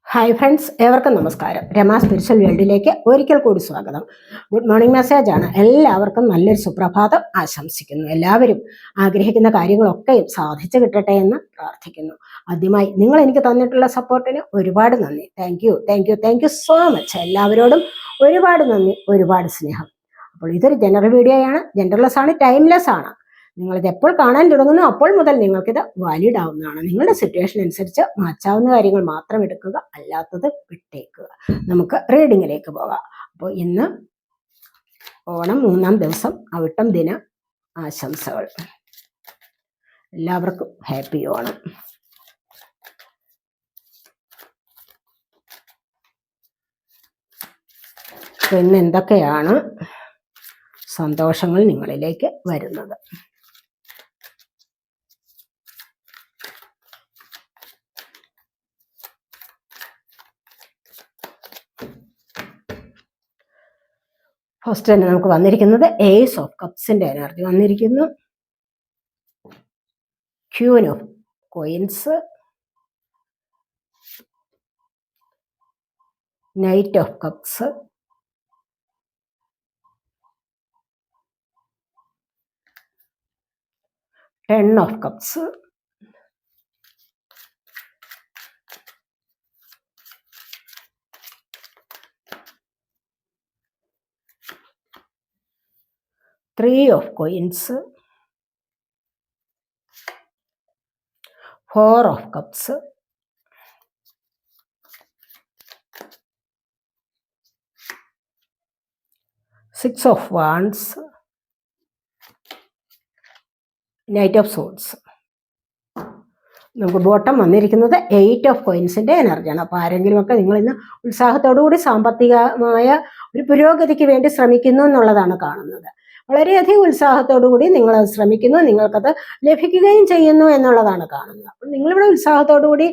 Hi friends, ഏവർക്കും നമസ്കാരം. Rama spiritual വേൾഡിലേക്ക് ഒരിക്കൽ കൂടി സ്വാഗതം. ഗുഡ് മോർണിംഗ് മെസ്സേജാണ്. എല്ലാവർക്കും നല്ലൊരു സുപ്രഭാതം ആശംസിക്കുന്നു. എല്ലാവരും ആഗ്രഹിക്കുന്ന കാര്യങ്ങളൊക്കെയും സാധിച്ചു കിട്ടട്ടെ എന്ന് പ്രാർത്ഥിക്കുന്നു. ആദ്യമായി നിങ്ങൾ എനിക്ക് തന്നിട്ടുള്ള സപ്പോർട്ടിന് ഒരുപാട് നന്ദി. Thank you so much. എല്ലാവരോടും ഒരുപാട് നന്ദി, ഒരുപാട് സ്നേഹം. അപ്പോൾ ഇതൊരു ജനറൽ വീഡിയോയാണ്. ജെൻഡർലെസ് ആണ്, ടൈംലെസ് ആണ്. നിങ്ങളിത് എപ്പോൾ കാണാൻ തുടങ്ങുന്നു അപ്പോൾ മുതൽ നിങ്ങൾക്കിത് വാലിഡ് ആവുന്നതാണ്. നിങ്ങളുടെ സിറ്റുവേഷൻ അനുസരിച്ച് മാറ്റാവുന്ന കാര്യങ്ങൾ മാത്രം എടുക്കുക, അല്ലാത്തത് വിട്ടേക്കുക. നമുക്ക് റീഡിങ്ങിലേക്ക് പോകാം. അപ്പോൾ ഇന്ന് ഓണം 3-ാം ദിവസം, അവിട്ടം ദിന ആശംസകൾ. എല്ലാവർക്കും ഹാപ്പി ഓണം. ഇന്ന് എന്തൊക്കെയാണ് സന്തോഷങ്ങൾ നിങ്ങളിലേക്ക് വരുന്നത്? ഫസ്റ്റ് തന്നെ നമുക്ക് വന്നിരിക്കുന്നത് ഏസ് ഓഫ് കപ്സിന്റെ എനർജി വന്നിരിക്കുന്നു. Queen of coins, knight of cups, ten of cups, three of coins, four of cups, six of wands, knight of swords. നമുക്ക് ബോട്ടം വന്നിരിക്കുന്നത് എയ്റ്റ് ഓഫ് കോയിൻസിന്റെ എനർജിയാണ്. അപ്പോൾ ആരെങ്കിലുമൊക്കെ നിങ്ങൾ ഇന്ന് ഉത്സാഹത്തോടുകൂടി സാമ്പത്തികമായ ഒരു പുരോഗതിക്ക് വേണ്ടി ശ്രമിക്കുന്നു എന്നുള്ളതാണ് കാണുന്നത്. വളരെയധികം ഉത്സാഹത്തോടുകൂടി നിങ്ങൾ ശ്രമിക്കുന്നു, നിങ്ങൾക്കത് ലഭിക്കുകയും ചെയ്യുന്നു എന്നുള്ളതാണ് കാണുന്നത്. അപ്പോൾ നിങ്ങളിവിടെ ഉത്സാഹത്തോടുകൂടി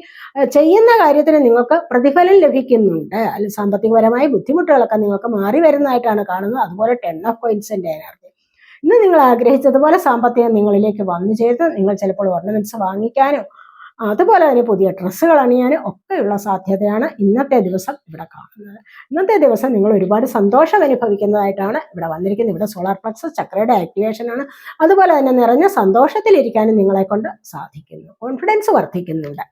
ചെയ്യുന്ന കാര്യത്തിന് നിങ്ങൾക്ക് പ്രതിഫലം ലഭിക്കുന്നുണ്ട്. അല്ലെങ്കിൽ സാമ്പത്തികപരമായ ബുദ്ധിമുട്ടുകളൊക്കെ നിങ്ങൾക്ക് മാറി വരുന്നതായിട്ടാണ് കാണുന്നത്. അതുപോലെ ടെൻ ഓഫ് കോയിൻസിന്റെ എനർജി, ഇന്ന് നിങ്ങൾ ആഗ്രഹിച്ചതുപോലെ സാമ്പത്തികം നിങ്ങളിലേക്ക് വന്നു ചേർത്ത് നിങ്ങൾ ചിലപ്പോൾ ഓർണമെന്റ്സ് വാങ്ങിക്കാനോ അതുപോലെ തന്നെ പുതിയ ഡ്രസ്സുകൾ അണിയാനും ഒക്കെയുള്ള സാധ്യതയാണ് ഇന്നത്തെ ദിവസം ഇവിടെ കാണുന്നത്. ഇന്നത്തെ ദിവസം നിങ്ങൾ ഒരുപാട് സന്തോഷം അനുഭവിക്കുന്നതായിട്ടാണ് ഇവിടെ വന്നിരിക്കുന്നത്. ഇവിടെ സോളാർ പ്ലക്സസ് ചക്രയുടെ ആക്ടിവേഷൻ ആണ്. അതുപോലെ തന്നെ നിറഞ്ഞ സന്തോഷത്തിലിരിക്കാനും നിങ്ങളെ കൊണ്ട് സാധിക്കുന്നു. കോൺഫിഡൻസ് വർദ്ധിക്കുന്നുണ്ട്.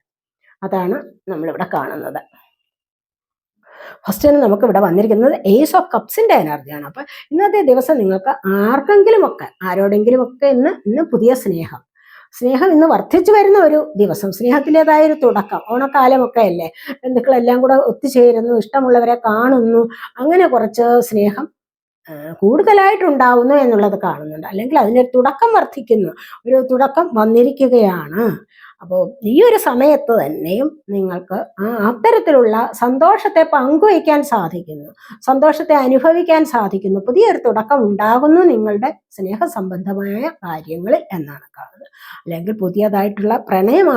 അതാണ് നമ്മളിവിടെ കാണുന്നത്. ഫസ്റ്റ് തന്നെ നമുക്ക് ഇവിടെ വന്നിരിക്കുന്നത് ഏസ് ഓഫ് കപ്സിന്റെ എനർജിയാണ്. അപ്പൊ ഇന്നത്തെ ദിവസം നിങ്ങൾക്ക് ആരോടെങ്കിലുമൊക്കെ ഇന്ന് പുതിയ സ്നേഹം ഇന്ന് വർദ്ധിച്ചു വരുന്ന ഒരു ദിവസം, സ്നേഹത്തിൻ്റെതായ ഒരു തുടക്കം. ഓണക്കാലമൊക്കെ അല്ലേ, ബന്ധുക്കളെല്ലാം കൂടെ ഒത്തുചേരുന്നു, ഇഷ്ടമുള്ളവരെ കാണുന്നു, അങ്ങനെ കുറച്ച് സ്നേഹം കൂടുതലായിട്ടുണ്ടാവുന്നു എന്നുള്ളത് കാണുന്നുണ്ട്. അല്ലെങ്കിൽ അതിൻ്റെ തുടക്കം വർദ്ധിക്കുന്നു, ഒരു തുടക്കം വന്നിരിക്കുകയാണ്. അപ്പോൾ ഈ ഒരു സമയത്ത് തന്നെയും നിങ്ങൾക്ക് അത്തരത്തിലുള്ള സന്തോഷത്തെ പങ്കുവയ്ക്കാൻ സാധിക്കുന്നു, സന്തോഷത്തെ അനുഭവിക്കാൻ സാധിക്കുന്നു, പുതിയൊരു തുടക്കം ഉണ്ടാകുന്നു നിങ്ങളുടെ സ്നേഹസംബന്ധമായ കാര്യങ്ങളിൽ എന്നാണ് കാണുന്നത്. അല്ലെങ്കിൽ പുതിയതായിട്ടുള്ള പ്രണയം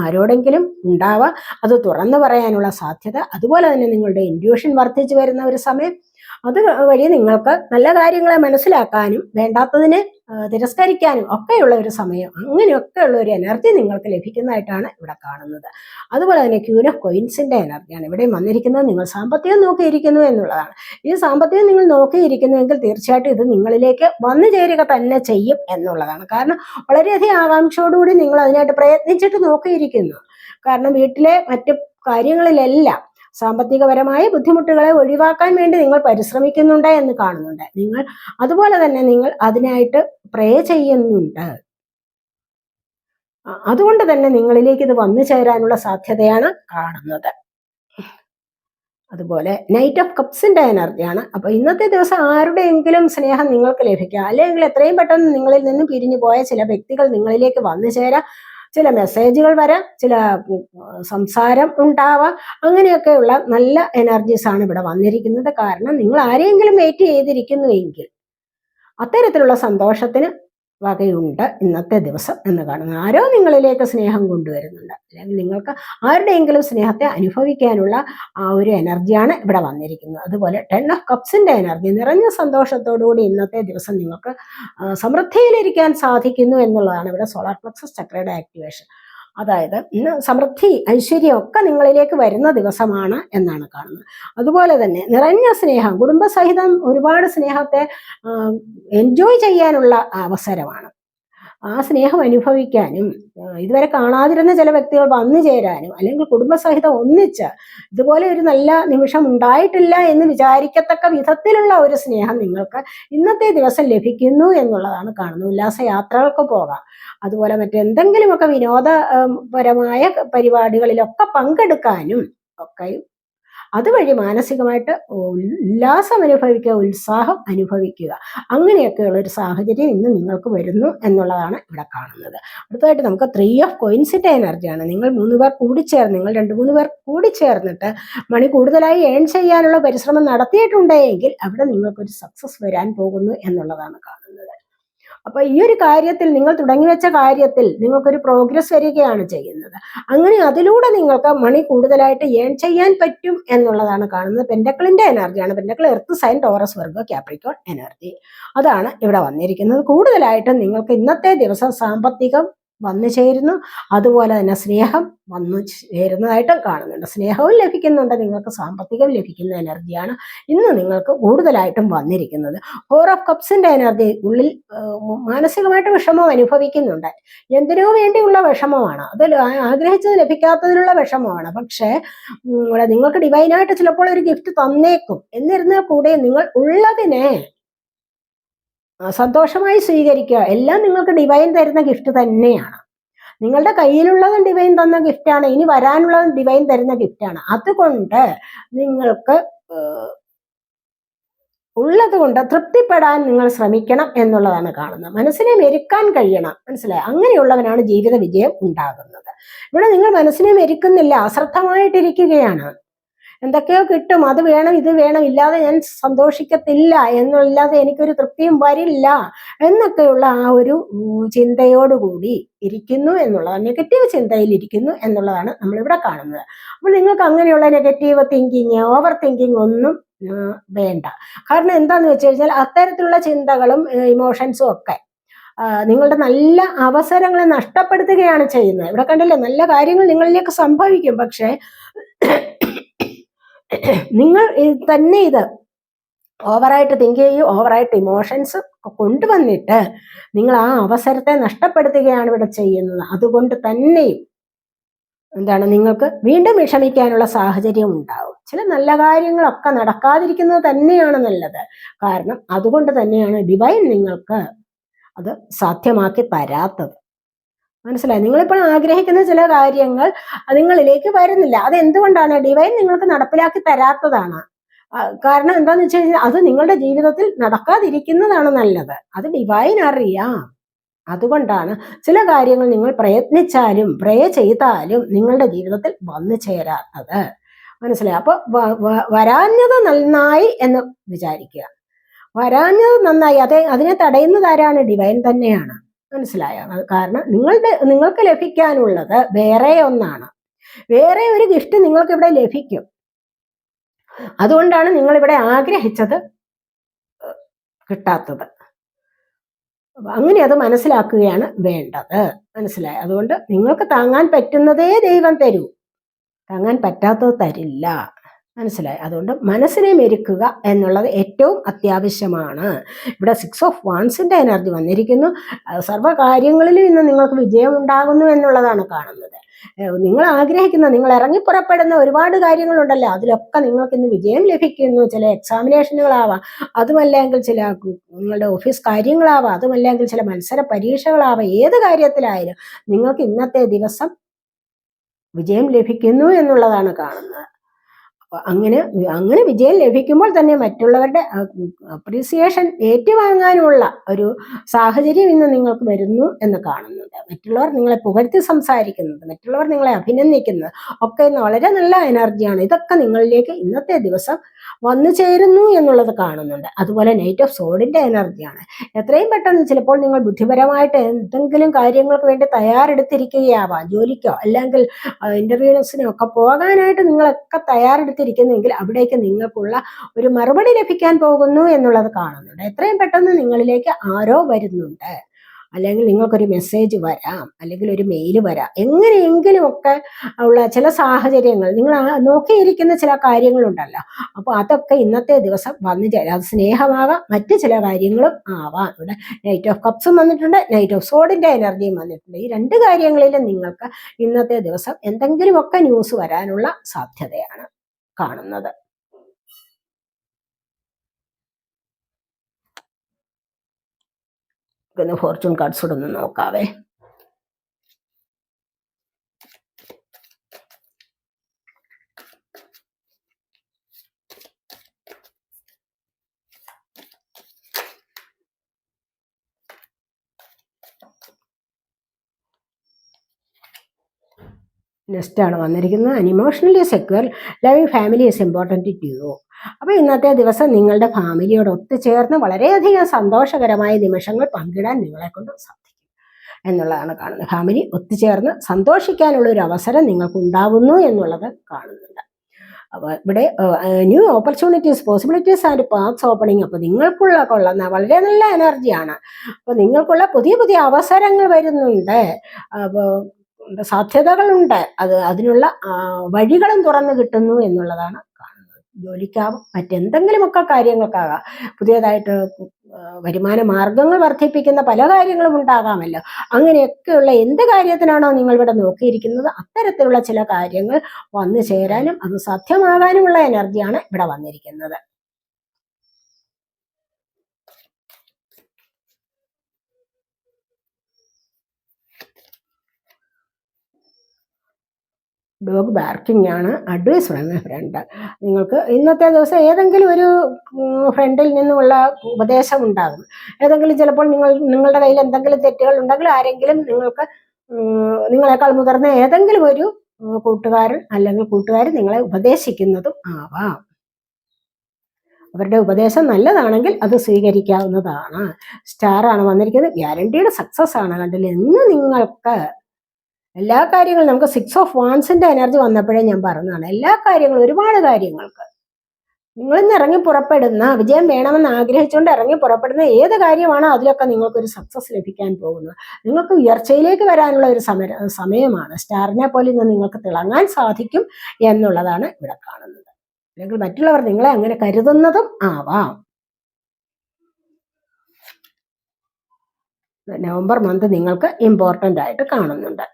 ആരോടെങ്കിലും ഉണ്ടാവാം, അത് തുറന്നു പറയാനുള്ള സാധ്യത. അതുപോലെ തന്നെ നിങ്ങളുടെ ഇൻഡ്യൂഷൻ വർദ്ധിച്ചു വരുന്ന ഒരു സമയം, അത് വഴി നിങ്ങൾക്ക് നല്ല കാര്യങ്ങളെ മനസ്സിലാക്കാനും വേണ്ടാത്തതിനെ തിരസ്കരിക്കാനും ഒക്കെയുള്ള ഒരു സമയം, അങ്ങനെയൊക്കെയുള്ള ഒരു എനർജി നിങ്ങൾക്ക് ലഭിക്കുന്നതായിട്ടാണ് ഇവിടെ കാണുന്നത്. അതുപോലെ തന്നെ ക്യൂൻ ഓഫ് കോയിൻസിന്റെ എനർജിയാണ് ഇവിടെ വന്നിരിക്കുന്നത്. നിങ്ങൾ സാമ്പത്തികം നോക്കിയിരിക്കുന്നു എന്നുള്ളതാണ്. ഈ സാമ്പത്തികം നിങ്ങൾ നോക്കിയിരിക്കുന്നുവെങ്കിൽ തീർച്ചയായിട്ടും ഇത് നിങ്ങളിലേക്ക് വന്നു ചേരുക തന്നെ ചെയ്യും എന്നുള്ളതാണ്. കാരണം വളരെയധികം ആകാംക്ഷയോടുകൂടി നിങ്ങൾ അതിനായിട്ട് പ്രയത്നിച്ചിട്ട് നോക്കിയിരിക്കുന്നു. കാരണം വീട്ടിലെ മറ്റ് കാര്യങ്ങളിലെല്ലാം സാമ്പത്തികപരമായ ബുദ്ധിമുട്ടുകളെ ഒഴിവാക്കാൻ വേണ്ടി നിങ്ങൾ പരിശ്രമിക്കുന്നുണ്ട് എന്ന് കാണുന്നുണ്ട്. നിങ്ങൾ അതുപോലെ തന്നെ നിങ്ങൾ അതിനായിട്ട് പ്രേ ചെയ്യുന്നുണ്ട്. അതുകൊണ്ട് തന്നെ നിങ്ങളിലേക്ക് ഇത് വന്നു ചേരാനുള്ള സാധ്യതയാണ് കാണുന്നത്. അതുപോലെ നൈറ്റ് ഓഫ് കപ്സിന്റെ എനർജിയാണ്. അപ്പൊ ഇന്നത്തെ ദിവസം ആരുടെയെങ്കിലും സ്നേഹം നിങ്ങൾക്ക് ലഭിക്കുക, അല്ലെങ്കിൽ എത്രയും പെട്ടെന്ന് നിങ്ങളിൽ നിന്നും പിരിഞ്ഞു പോയ ചില വ്യക്തികൾ നിങ്ങളിലേക്ക് വന്നു ചേരാം, ചില മെസ്സേജുകൾ വരാം, ചില സംസാരം ഉണ്ടാവാം. അങ്ങനെയൊക്കെയുള്ള നല്ല എനർജീസ് ആണ് ഇവിടെ വന്നിരിക്കുന്നത്. കാരണം നിങ്ങൾ ആരെയെങ്കിലും വെയിറ്റ് ചെയ്തിരിക്കുന്നുവെങ്കിൽ അത്തരത്തിലുള്ള സന്തോഷത്തിന് വകയുണ്ട് ഇന്നത്തെ ദിവസം എന്ന് കാണുന്നു. ആരോ നിങ്ങളിലേക്ക് സ്നേഹം കൊണ്ടുവരുന്നുണ്ട്, അല്ലെങ്കിൽ നിങ്ങൾക്ക് ആരുടെയെങ്കിലും സ്നേഹത്തെ അനുഭവിക്കാനുള്ള ആ ഒരു എനർജിയാണ് ഇവിടെ വന്നിരിക്കുന്നത്. അതുപോലെ ടെൻ ഓഫ് കപ്സിന്റെ എനർജി, നിറഞ്ഞ സന്തോഷത്തോടുകൂടി ഇന്നത്തെ ദിവസം നിങ്ങൾക്ക് സമൃദ്ധിയിലിരിക്കാൻ സാധിക്കുന്നു എന്നുള്ളതാണ് ഇവിടെ സോളാർ പ്ലക്സസ് ചക്രയുടെ ആക്ടിവേഷൻ. അതായത് ഇന്ന് സമൃദ്ധി ഐശ്വര്യം ഒക്കെ നിങ്ങളിലേക്ക് വരുന്ന ദിവസമാണ് എന്നാണ് കാണുന്നത്. അതുപോലെ തന്നെ നിറഞ്ഞ സ്നേഹം, കുടുംബസഹിതം ഒരുപാട് സ്നേഹത്തെ എൻജോയ് ചെയ്യാനുള്ള അവസരമാണ്. ആ സ്നേഹം അനുഭവിക്കാനും ഇതുവരെ കാണാതിരുന്ന ചില വ്യക്തികൾ വന്നു ചേരാനും അല്ലെങ്കിൽ കുടുംബസഹിതം ഒന്നിച്ച് ഇതുപോലെ ഒരു നല്ല നിമിഷം ഉണ്ടായിട്ടില്ല എന്ന് വിചാരിക്കത്തക്ക വിധത്തിലുള്ള ഒരു സ്നേഹം നിങ്ങൾക്ക് ഇന്നത്തെ ദിവസം ലഭിക്കുന്നു എന്നുള്ളതാണ് കാണുന്നത്. ഉല്ലാസയാത്രകൾക്ക് പോകാം, അതുപോലെ മറ്റെന്തെങ്കിലുമൊക്കെ വിനോദപരമായ പരിപാടികളിലൊക്കെ പങ്കെടുക്കാനും ഒക്കെ അതുവഴി മാനസികമായിട്ട് ഉല്ലാസം അനുഭവിക്കുക, ഉത്സാഹം അനുഭവിക്കുക, അങ്ങനെയൊക്കെയുള്ള ഒരു സാഹചര്യം ഇന്ന് നിങ്ങൾക്ക് വരുന്നു എന്നുള്ളതാണ് ഇവിടെ കാണുന്നത്. അടുത്തതായിട്ട് നമുക്ക് 3 ഓഫ് കോയിൻസിന്റെ എനർജിയാണ്. നിങ്ങൾ 3 പേർ കൂടിച്ചേർന്ന്, നിങ്ങൾ 2-3 പേർ കൂടിച്ചേർന്നിട്ട് മണി കൂടുതലായി ഏൺ ചെയ്യാനുള്ള പരിശ്രമം നടത്തിയിട്ടുണ്ടെങ്കിൽ അവിടെ നിങ്ങൾക്കൊരു സക്സസ് വരാൻ പോകുന്നു എന്നുള്ളതാണ് കാണുന്നത്. അപ്പൊ ഈ ഒരു കാര്യത്തിൽ, നിങ്ങൾ തുടങ്ങി വെച്ച കാര്യത്തിൽ നിങ്ങൾക്കൊരു പ്രോഗ്രസ് വരികയാണ് ചെയ്യുന്നത്. അങ്ങനെ അതിലൂടെ നിങ്ങൾക്ക് മണി കൂടുതലായിട്ട് ഏൺ ചെയ്യാൻ പറ്റും എന്നുള്ളതാണ് കാണുന്നത്. പെന്റക്കിളിന്റെ എനർജിയാണ്. Pentacle earth sign, Taurus, Virgo, Capricorn energy, അതാണ് ഇവിടെ വന്നിരിക്കുന്നത്. കൂടുതലായിട്ടും നിങ്ങൾക്ക് ഇന്നത്തെ ദിവസം സാമ്പത്തികം വന്നു ചേരുന്നു, അതുപോലെ തന്നെ സ്നേഹം വന്നു ചേരുന്നതായിട്ടും കാണുന്നുണ്ട്. സ്നേഹവും ലഭിക്കുന്നുണ്ട്, നിങ്ങൾക്ക് സാമ്പത്തികം ലഭിക്കുന്ന എനർജിയാണ് ഇന്ന് നിങ്ങൾക്ക് കൂടുതലായിട്ടും വന്നിരിക്കുന്നത്. 4 ഓഫ് കപ്സിന്റെ എനർജി, ഉള്ളിൽ മാനസികമായിട്ട് വിഷമം അനുഭവിക്കുന്നുണ്ട്. എന്തിനോ വേണ്ടിയുള്ള വിഷമമാണ്, അത് ആഗ്രഹിച്ചത് ലഭിക്കാത്തതിനുള്ള വിഷമമാണ്. പക്ഷേ ഇവിടെ നിങ്ങൾക്ക് ഡിവൈനായിട്ട് ചിലപ്പോൾ ഒരു ഗിഫ്റ്റ് തന്നേക്കും. എന്നിരുന്നാൽ കൂടെ നിങ്ങൾ ഉള്ളതിനെ സന്തോഷമായി സ്വീകരിക്കുക. എല്ലാം നിങ്ങൾക്ക് ഡിവൈൻ തരുന്ന ഗിഫ്റ്റ് തന്നെയാണ്. നിങ്ങളുടെ കയ്യിലുള്ളതും ഡിവൈൻ തന്ന ഗിഫ്റ്റാണ്, ഇനി വരാനുള്ളതും ഡിവൈൻ തരുന്ന ഗിഫ്റ്റാണ്. അതുകൊണ്ട് നിങ്ങൾക്ക് ഉള്ളത് കൊണ്ട് തൃപ്തിപ്പെടാൻ നിങ്ങൾ ശ്രമിക്കണം എന്നുള്ളതാണ് കാണുന്നത്. മനസ്സിനെ മെരുക്കാൻ കഴിയണം, മനസ്സിലായി? അങ്ങനെയുള്ളവനാണ് ജീവിത വിജയം ഉണ്ടാകുന്നത്. ഇവിടെ നിങ്ങൾ മനസ്സിനെ മെരുക്കുന്നില്ല, അശ്രദ്ധമായിട്ടിരിക്കുകയാണ്. എന്തൊക്കെയോ കിട്ടും, അത് വേണം ഇത് വേണം, ഇല്ലാതെ ഞാൻ സന്തോഷിക്കത്തില്ല, എന്നല്ലാതെ എനിക്കൊരു തൃപ്തിയും വരില്ല എന്നൊക്കെയുള്ള ആ ഒരു ചിന്തയോടുകൂടി ഇരിക്കുന്നു എന്നുള്ളതാണ്, നെഗറ്റീവ് ചിന്തയിൽ ഇരിക്കുന്നു എന്നുള്ളതാണ് നമ്മളിവിടെ കാണുന്നത്. അപ്പോൾ നിങ്ങൾക്ക് അങ്ങനെയുള്ള നെഗറ്റീവ് തിങ്കിങ്, ഓവർ തിങ്കിങ് ഒന്നും വേണ്ട. കാരണം എന്താന്ന് വെച്ച് കഴിഞ്ഞാൽ അത്തരത്തിലുള്ള ചിന്തകളും ഇമോഷൻസും ഒക്കെ നിങ്ങളുടെ നല്ല അവസരങ്ങളെ നഷ്ടപ്പെടുത്തുകയാണ് ചെയ്യുന്നത്. ഇവിടെ കണ്ടില്ലേ, നല്ല കാര്യങ്ങൾ നിങ്ങളിലേക്ക് സംഭവിക്കും, പക്ഷേ നിങ്ങൾ തന്നെ ഇത് ഓവറായിട്ട് തിങ്ക് ചെയ്യും, ഓവറായിട്ട് ഇമോഷൻസ് കൊണ്ടുവന്നിട്ട് നിങ്ങൾ ആ അവസരത്തെ നഷ്ടപ്പെടുത്തുകയാണ് ഇവിടെ ചെയ്യുന്നത്. അതുകൊണ്ട് തന്നെയും എന്താണ്, നിങ്ങൾക്ക് വീണ്ടും വിഷമിക്കാനുള്ള സാഹചര്യം ഉണ്ടാവും. ചില നല്ല കാര്യങ്ങളൊക്കെ നടക്കാതിരിക്കുന്നത് തന്നെയാണ് നല്ലത്. കാരണം അതുകൊണ്ട് തന്നെയാണ് ഡിവൈൻ നിങ്ങൾക്ക് അത് സാധ്യമാക്കി തരാത്തത്. മനസ്സിലായി? നിങ്ങളിപ്പോൾ ആഗ്രഹിക്കുന്ന ചില കാര്യങ്ങൾ നിങ്ങളിലേക്ക് വരുന്നില്ല. അത് എന്തുകൊണ്ടാണ്? ഡിവൈൻ നിങ്ങൾക്ക് നടപ്പിലാക്കി തരാത്തതാണ്. കാരണം എന്താന്ന് വെച്ച് കഴിഞ്ഞാൽ അത് നിങ്ങളുടെ ജീവിതത്തിൽ നടക്കാതിരിക്കുന്നതാണ് നല്ലത്. അത് ഡിവൈൻ അറിയാം. അതുകൊണ്ടാണ് ചില കാര്യങ്ങൾ നിങ്ങൾ പ്രയത്നിച്ചാലും പ്രേ ചെയ്താലും നിങ്ങളുടെ ജീവിതത്തിൽ വന്നു ചേരാത്തത്. മനസ്സിലായി? അപ്പൊ വരാഞ്ഞത് നന്നായി എന്ന് വിചാരിക്കുക. വരാഞ്ഞത് നന്നായി, അതിനെ തടയുന്നത് ആരാണ്? ഡിവൈൻ തന്നെയാണ്. മനസ്സിലായോ? കാരണം നിങ്ങൾക്ക് ലഭിക്കാനുള്ളത് വേറെ ഒന്നാണ്. വേറെ ഒരു ഗിഫ്റ്റ് നിങ്ങൾക്ക് ഇവിടെ ലഭിക്കും. അതുകൊണ്ടാണ് നിങ്ങൾ ഇവിടെ ആഗ്രഹിച്ചത് കിട്ടാത്തത്. അങ്ങനെ അത് മനസ്സിലാക്കുകയാണ് വേണ്ടത്. മനസ്സിലായി? അതുകൊണ്ട് നിങ്ങൾക്ക് താങ്ങാൻ പറ്റുന്നതേ ദൈവം തരൂ, താങ്ങാൻ പറ്റാത്തത് തരില്ല. മനസ്സിലായി? അതുകൊണ്ട് മനസ്സിനെ മെരുക്കുക എന്നുള്ളത് ഏറ്റവും അത്യാവശ്യമാണ്. ഇവിടെ 6 ഓഫ് വാൻസിന്റെ എനർജി വന്നിരിക്കുന്നു. സർവ്വ കാര്യങ്ങളിലും ഇന്ന് നിങ്ങൾക്ക് വിജയം ഉണ്ടാകുന്നു എന്നുള്ളതാണ് കാണുന്നത്. നിങ്ങൾ ആഗ്രഹിക്കുന്ന, നിങ്ങൾ ഇറങ്ങി പുറപ്പെടുന്ന ഒരുപാട് കാര്യങ്ങളുണ്ടല്ലോ, അതിലൊക്കെ നിങ്ങൾക്ക് ഇന്ന് വിജയം ലഭിക്കുന്നു. ചില എക്സാമിനേഷനുകളാവാം, അതുമല്ലെങ്കിൽ ചില നിങ്ങളുടെ ഓഫീസ് കാര്യങ്ങളാവാം, അതുമല്ലെങ്കിൽ ചില മത്സര പരീക്ഷകളാവാം, ഏത് കാര്യത്തിലായാലും നിങ്ങൾക്ക് ഇന്നത്തെ ദിവസം വിജയം ലഭിക്കുന്നു എന്നുള്ളതാണ് കാണുന്നത്. അങ്ങനെ വിജയം ലഭിക്കുമ്പോൾ തന്നെ മറ്റുള്ളവരുടെ അപ്രീസിയേഷൻ ഏറ്റുവാങ്ങാനുള്ള ഒരു സാഹചര്യം ഇന്ന് നിങ്ങൾക്ക് വരുന്നു എന്ന് കാണുന്നുണ്ട്. മറ്റുള്ളവർ നിങ്ങളെ പുകഴ്ത്തി സംസാരിക്കുന്നത്, മറ്റുള്ളവർ നിങ്ങളെ അഭിനന്ദിക്കുന്നത് ഒക്കെ ഇന്ന് വളരെ നല്ല എനർജിയാണ്. ഇതൊക്കെ നിങ്ങളിലേക്ക് ഇന്നത്തെ ദിവസം വന്നു ചേരുന്നു എന്നുള്ളത് കാണുന്നുണ്ട്. അതുപോലെ നൈറ്റ് ഓഫ് സോഡിന്റെ എനർജിയാണ്. എത്രയും പെട്ടെന്ന് ചിലപ്പോൾ നിങ്ങൾ ബുദ്ധിപരമായിട്ട് എന്തെങ്കിലും കാര്യങ്ങൾക്ക് വേണ്ടി തയ്യാറെടുത്തിരിക്കുകയാവാം, ജോലിക്കോ അല്ലെങ്കിൽ ഇന്റർവ്യൂസിനോ ഒക്കെ പോകാനായിട്ട് നിങ്ങളൊക്കെ തയ്യാറെടുത്തിരിക്കുന്നെങ്കിൽ അവിടേക്ക് നിങ്ങൾക്കുള്ള ഒരു മറുപടി ലഭിക്കാൻ പോകുന്നു എന്നുള്ളത് കാണുന്നുണ്ട്. എത്രയും പെട്ടെന്ന് നിങ്ങളിലേക്ക് ആരോ വരുന്നുണ്ട്. അല്ലെങ്കിൽ നിങ്ങൾക്കൊരു മെസ്സേജ് വരാം, അല്ലെങ്കിൽ ഒരു മെയിൽ വരാം. എങ്ങനെയെങ്കിലുമൊക്കെ ഉള്ള ചില സാഹചര്യങ്ങൾ നിങ്ങൾ നോക്കിയിരിക്കുന്ന ചില കാര്യങ്ങളുണ്ടല്ലോ, അപ്പോൾ അതൊക്കെ ഇന്നത്തെ ദിവസം വന്നു ചേരാം. അത് സ്നേഹമാകാം, മറ്റ് ചില കാര്യങ്ങളും ആവാം. ഇവിടെ നൈറ്റ് ഓഫ് കപ്സും വന്നിട്ടുണ്ട്, നൈറ്റ് ഓഫ് സോഡിന്റെ എനർജിയും വന്നിട്ടുണ്ട്. ഈ രണ്ട് കാര്യങ്ങളിലും നിങ്ങൾക്ക് ഇന്നത്തെ ദിവസം എന്തെങ്കിലുമൊക്കെ ന്യൂസ് വരാനുള്ള സാധ്യതയാണ് കാണുന്നത്. ഫോർച്യൂൺ കാർഡ്സ് കൂടെ ഒന്ന് നോക്കാവേ. നെക്സ്റ്റ് ആണ് വന്നിരിക്കുന്നത്, an emotionally secure loving family is important to you. അപ്പോൾ ഇന്നത്തെ ദിവസം നിങ്ങളുടെ ഫാമിലിയോട് ഒത്തുചേർന്ന് വളരെയധികം സന്തോഷകരമായ നിമിഷങ്ങൾ പങ്കിടാൻ നിങ്ങളെ കൊണ്ട് സാധിക്കും എന്നുള്ളതാണ് കാണുന്നത്. ഫാമിലി ഒത്തുചേർന്ന് സന്തോഷിക്കാനുള്ള ഒരു അവസരം നിങ്ങൾക്ക് ഉണ്ടാകുന്നു എന്നുള്ളത് കാണുന്നുണ്ട്. അപ്പോൾ ഇവിടെ new opportunities, possibilities and paths opening. അപ്പോൾ നിങ്ങൾക്കുള്ള കൊള്ളുന്ന വളരെ നല്ല എനർജിയാണ്. അപ്പോൾ നിങ്ങൾക്കുള്ള പുതിയ പുതിയ അവസരങ്ങൾ വരുന്നുണ്ട്. അപ്പോൾ സാധ്യതകളുണ്ട്, അതിനുള്ള വഴികളും തുറന്നു കിട്ടുന്നു എന്നുള്ളതാണ് കാണുന്നത്. ജോലിക്കാവും, മറ്റെന്തെങ്കിലുമൊക്കെ കാര്യങ്ങൾക്കാകാം, പുതിയതായിട്ട് വരുമാന മാർഗങ്ങൾ വർദ്ധിപ്പിക്കുന്ന പല കാര്യങ്ങളും ഉണ്ടാകാമല്ലോ. അങ്ങനെയൊക്കെയുള്ള എന്ത് കാര്യത്തിനാണോ നിങ്ങളിവിടെ നോക്കിയിരിക്കുന്നത്, അത്തരത്തിലുള്ള ചില കാര്യങ്ങൾ വന്നു ചേരാനും അത് സാധ്യമാകാനുമുള്ള എനർജിയാണ് ഇവിടെ വന്നിരിക്കുന്നത്. ഡോഗ് ബാർക്കിംഗ് ആണ്. Advice from a friend. നിങ്ങൾക്ക് ഇന്നത്തെ ദിവസം ഏതെങ്കിലും ഒരു ഫ്രണ്ടിൽ നിന്നുമുള്ള ഉപദേശം ഉണ്ടാകും. ഏതെങ്കിലും ചിലപ്പോൾ നിങ്ങളുടെ കയ്യിൽ എന്തെങ്കിലും തെറ്റുകൾ ഉണ്ടെങ്കിൽ ആരെങ്കിലും നിങ്ങളെക്കാൾ മുതിർന്ന ഏതെങ്കിലും ഒരു കൂട്ടുകാരൻ അല്ലെങ്കിൽ കൂട്ടുകാർ നിങ്ങളെ ഉപദേശിക്കുന്നതും ആവാം. അവരുടെ ഉപദേശം നല്ലതാണെങ്കിൽ അത് സ്വീകരിക്കാവുന്നതാണ്. സ്റ്റാർ ആണ് വന്നിരിക്കുന്നത്, ഗ്യാരണ്ടീഡ് സക്സസ് ആണ്. കണ്ടില്ലേ, ഇന്ന് നിങ്ങൾക്ക് എല്ലാ കാര്യങ്ങളും, നമുക്ക് 6 ഓഫ് വാൻസിന്റെ എനർജി വന്നപ്പോഴേ ഞാൻ പറഞ്ഞതാണ്, എല്ലാ കാര്യങ്ങളും, ഒരുപാട് കാര്യങ്ങൾക്ക് നിങ്ങളിന്ന് ഇറങ്ങി പുറപ്പെടുന്ന, വിജയം വേണമെന്ന് ആഗ്രഹിച്ചുകൊണ്ട് ഇറങ്ങി പുറപ്പെടുന്ന ഏത് കാര്യമാണോ അതിലൊക്കെ നിങ്ങൾക്കൊരു സക്സസ് ലഭിക്കാൻ പോകുന്നത്. നിങ്ങൾക്ക് ഉയർച്ചയിലേക്ക് വരാനുള്ള ഒരു സമയമാണ്. സ്റ്റാറിനെ പോലെ ഇന്ന് നിങ്ങൾക്ക് തിളങ്ങാൻ സാധിക്കും എന്നുള്ളതാണ് ഇവിടെ കാണുന്നത്. അല്ലെങ്കിൽ മറ്റുള്ളവർ നിങ്ങളെ അങ്ങനെ കരുതുന്നതും ആവാം. നവംബർ മന്ത് നിങ്ങൾക്ക് ഇമ്പോർട്ടൻ്റ് ആയിട്ട് കാണുന്നുണ്ട്.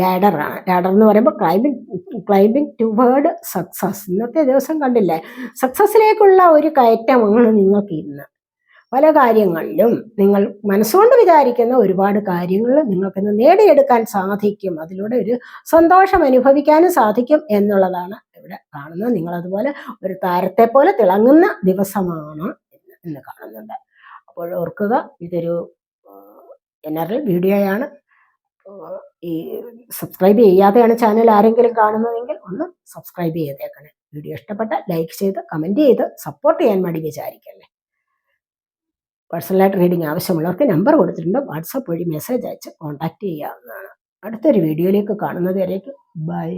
ലാഡറാണ്. ലാഡർ എന്ന് പറയുമ്പോൾ ക്ലൈംബിംഗ് ടുവേർഡ് സക്സസ്. ഇന്നത്തെ ദിവസം കണ്ടില്ലേ, സക്സസ്സിലേക്കുള്ള ഒരു കയറ്റമാണ് നിങ്ങൾക്ക് ഇന്ന്. പല കാര്യങ്ങളിലും നിങ്ങൾ മനസ്സുകൊണ്ട് വിചാരിക്കുന്ന ഒരുപാട് കാര്യങ്ങൾ നിങ്ങൾക്കിന്ന് നേടിയെടുക്കാൻ സാധിക്കും. അതിലൂടെ ഒരു സന്തോഷം അനുഭവിക്കാനും സാധിക്കും എന്നുള്ളതാണ് ഇവിടെ കാണുന്നത്. നിങ്ങളതുപോലെ ഒരു താരത്തെ പോലെ തിളങ്ങുന്ന ദിവസമാണ് എന്ന് കാണുന്നുണ്ട്. അപ്പോൾ ഓർക്കുക, ഇതൊരു ജനറൽ വീഡിയോയാണ്. ഈ സബ്സ്ക്രൈബ് ചെയ്യാതെയാണ് ചാനൽ ആരെങ്കിലും കാണുന്നതെങ്കിൽ ഒന്ന് സബ്സ്ക്രൈബ് ചെയ്തേക്കണേ. വീഡിയോ ഇഷ്ടപ്പെട്ട ലൈക്ക് ചെയ്ത് കമൻറ്റ് ചെയ്ത് സപ്പോർട്ട് ചെയ്യാൻ മടി വിചാരിക്കല്ലേ. പേഴ്സണലായിട്ട് റീഡിങ് ആവശ്യമുള്ളവർക്ക് നമ്പർ കൊടുത്തിട്ടുണ്ട്, വാട്സപ്പ് വഴി മെസ്സേജ് അയച്ച് കോൺടാക്റ്റ് ചെയ്യാവുന്നതാണ്. അടുത്തൊരു വീഡിയോയിലേക്ക് കാണുന്നത് വരേക്കും ബൈ.